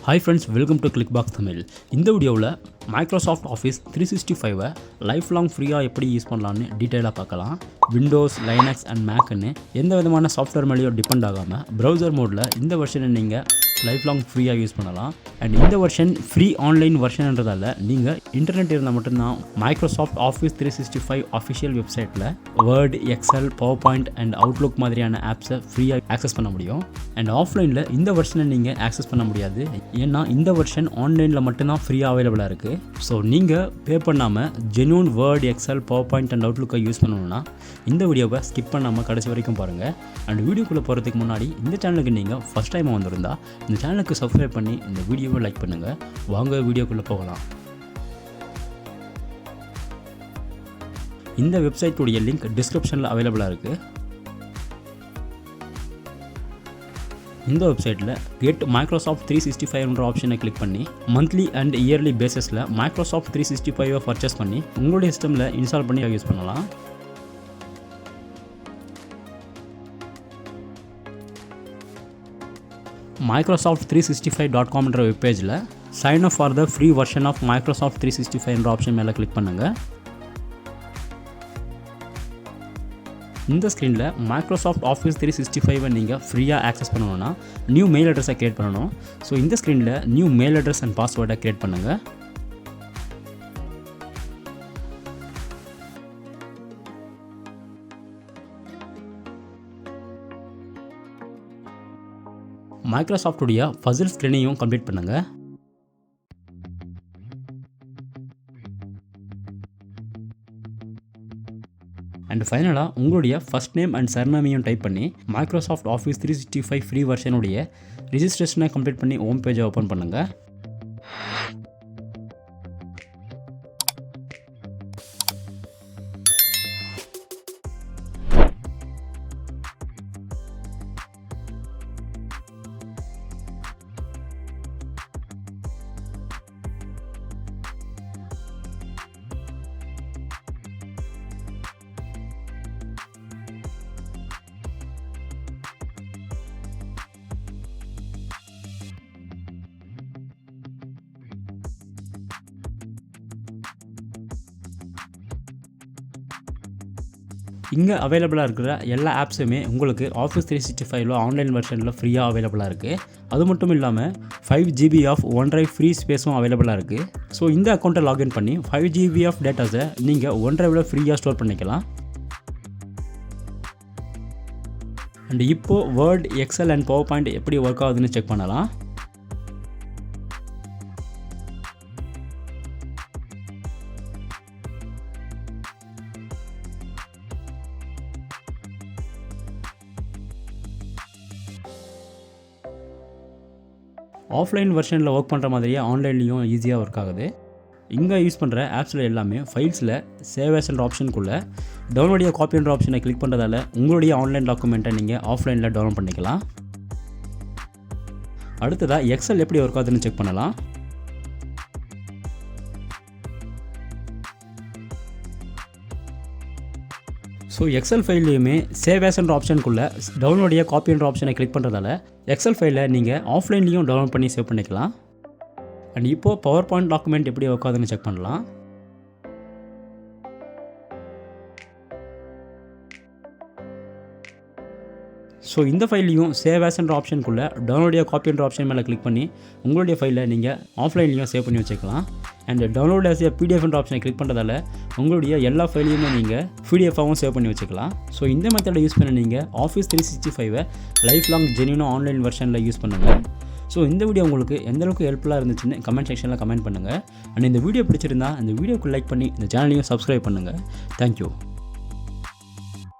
Hi friends, welcome to Clickbox Tamil. இந்த வீடியோவில் Microsoft Office 365 life long ஃப்ரீயாக எப்படி யூஸ் பண்ணலான்னு டீட்டெயிலாக பார்க்கலாம். விண்டோஸ், லைனக்ஸ் அண்ட் மேக்குன்னு எந்த விதமான சாஃப்ட்வேர் மேலேயும் டிபெண்ட் ஆகாமல் ப்ரௌசர் மோடில் இந்த வெர்ஷனை நீங்கள் லைஃப் லாங் ஃப்ரீயாக யூஸ் பண்ணலாம். அண்ட் இந்த வெர்ஷன் ஃப்ரீ ஆன்லைன் வெர்ஷன்ன்றதால நீங்கள் இன்டர்நெட் இருந்தால் மட்டும்தான் மைக்ரோசாஃப்ட் ஆஃபீஸ் 365 அஃபிஷியல் வெப்சைட்டில் Word, Excel, PowerPoint and Outlook மாதிரியான ஆப்ஸை ஃப்ரீயாக ஆக்சஸ் பண்ண முடியும். அண்ட் ஆஃப்லைனில் இந்த வெர்ஷனை நீங்கள் ஆக்சஸ் பண்ண முடியாது, ஏன்னா இந்த வெர்ஷன் ஆன்லைனில் மட்டும்தான் ஃப்ரீயாக அவைலபிளாக இருக்குது. ஸோ நீங்கள் பே பண்ணாமல் genuine Word, Excel, PowerPoint and அவுட்லுக்கை யூஸ் பண்ணணும்னா இந்த வீடியோவை ஸ்கிப் பண்ணாமல் கடைசி வரைக்கும் பாருங்கள். அண்ட் வீடியோக்குள்ளே போகிறதுக்கு முன்னாடி இந்த சேனலுக்கு நீங்கள் ஃபஸ்ட் டைம் வந்திருந்தா இந்த சேனலுக்கு சப்ஸ்கிரைப் பண்ணி இந்த வீடியோவை லைக் பண்ணுங்கள். வாங்க வீடியோக்குள்ளே போகலாம். இந்த வெப்சைட்டுடைய லிங்க் டிஸ்கிரிப்ஷனில் அவைலபிளாக இருக்குது. இந்த வெப்சைட்டில் கெட் மைக்ரோசாஃப்ட் 365 ஆப்ஷனை கிளிக் பண்ணி மந்த்லி அண்ட் இயர்லி பேசிஸில் மைக்ரோசாஃப்ட் 365 பர்ச்சேஸ் பண்ணி உங்களுடைய சிஸ்டமில் இன்ஸ்டால் பண்ணி யூஸ் பண்ணலாம். Microsoft365.com வெப் பேஜில் sign up for the free version of Microsoft 365 option மேலே கிளிக் பண்ணுங்கள். இந்த ஸ்க்ரீனில் மைக்ரோசாஃப்ட் ஆஃபீஸ் 365 நீங்கள் ஃப்ரீயாக ஆக்சஸ் பண்ணணும்னா நியூ மெயில் அட்ரஸை க்ரியேட் பண்ணணும். ஸோ இந்த ஸ்க்ரீனில் நியூ மெயில் அட்ரஸ் அண்ட் பாஸ்வேர்டை க்ரியேட் பண்ணுங்கள். மைக்ரோசாஃப்டுடைய ஃபசில் ஸ்க்ரீனையும் கம்ப்ளீட் பண்ணுங்கள். அண்ட் ஃபைனலாக உங்களுடைய ஃபர்ஸ்ட் நேம் அண்ட் சர்நேமையும் டைப் பண்ணி மைக்ரோசாஃப்ட் ஆஃபீஸ் 365 ஃப்ரீ வெர்ஷனுடைய ரிஜிஸ்ட்ரேஷனை கம்ப்ளீட் பண்ணி ஹோம் பேஜை ஓப்பன் பண்ணுங்கள். இங்கே அவைலபிளாக இருக்கிற எல்லா ஆப்ஸுமே உங்களுக்கு ஆஃபீஸ் 365 ஆன்லைன் வெர்ஷனில் ஃப்ரீயாக அவைலபிளாக இருக்குது. அது மட்டும் இல்லாமல் 5 GB ஆஃப் OneDrive ஃப்ரீ ஸ்பேஸும் அவைலபிளாக இருக்குது. ஸோ இந்த அக்கௌண்ட்டை லாகின் பண்ணி 5 GB ஆஃப் டேட்டாஸை நீங்கள் OneDriveல ஃப்ரீயாக ஸ்டோர் பண்ணிக்கலாம். அண்ட் இப்போது வேர்ட், எக்ஸல் அண்ட் பவர்பாயிண்ட் எப்படி ஒர்க் ஆகுதுன்னு செக் பண்ணலாம். ஆஃப்லைன் வெர்ஷனில் ஒர்க் பண்ணுற மாதிரியே ஆன்லைன்லேயும் ஈஸியாக ஒர்க் ஆகுது. இங்கே யூஸ் பண்ணுற ஆப்ஸில் எல்லாமே ஃபைல்ஸில் சேவ் ஆஸ் என்ற ஆப்ஷனுக்குள்ளே டவுன்லோட் காப்பி என்ற ஆப்ஷனை கிளிக் பண்ணுறதால உங்களுடைய ஆன்லைன் டாக்குமெண்ட்டை நீங்கள் ஆஃப்லைனில் டவுன்லோட் பண்ணிக்கலாம். அடுத்ததாக எக்ஸல் எப்படி ஒர்க் ஆகுதுன்னு செக் பண்ணலாம். ஸோ எக்ஸல் ஃபைல்லையுமே சேவ் ஆஸ் என்ற ஆப்ஷனுக்குள்ளே டவுன்லோட் காப்பி என்ற ஆப்ஷனை கிளிக் பண்ணுறதால எக்ஸல் ஃபைலை நீங்கள் ஆஃப்லைன்லேயும் டவுன்லோட் பண்ணி சேவ் பண்ணிக்கலாம். அண்ட் இப்போது பவர் பாயிண்ட் டாக்குமெண்ட் எப்படி ஒர்க் ஆகுதுன்னு செக் பண்ணலாம். ஸோ இந்த ஃபைலையும் சேவ் ஆஸ் என்ற ஆப்ஷனுக்குள்ளே டவுன்லோட் காப்பி என்ற ஆப்ஷன் மேலே கிளிக் பண்ணி உங்களுடைய ஃபைலை நீங்கள் ஆஃப்லைன்லேயும் சேவ் பண்ணி வச்சுக்கலாம். அண்ட் டவுன்லோட் ஆஸ் PDF என்ற ஆப்ஷனை கிளிக் பண்ணுறதால உங்களுடைய எல்லா ஃபைலையுமே நீங்கள் PDF-ஆகவும் சேவ் பண்ணி வச்சுக்கலாம். ஸோ இந்த மெத்தடை யூஸ் பண்ணி நீங்கள் ஆஃபீஸ் 365 லைஃப் லாங் ஜென்யூனாக ஆன்லைன் வெர்ஷனில் யூஸ் பண்ணுங்கள். ஸோ இந்த வீடியோ உங்களுக்கு எந்தளவுக்கு ஹெல்ப்ஃபுல்லாக இருந்துச்சுன்னு கமெண்ட் செக்ஷனில் கமெண்ட் பண்ணுங்கள். அண்ட் இந்த வீடியோ பிடிச்சிருந்தா இந்த வீடியோக்கு லைக் பண்ணி இந்த சேனலையும் சப்ஸ்கிரைப் பண்ணுங்கள். தேங்க்யூ.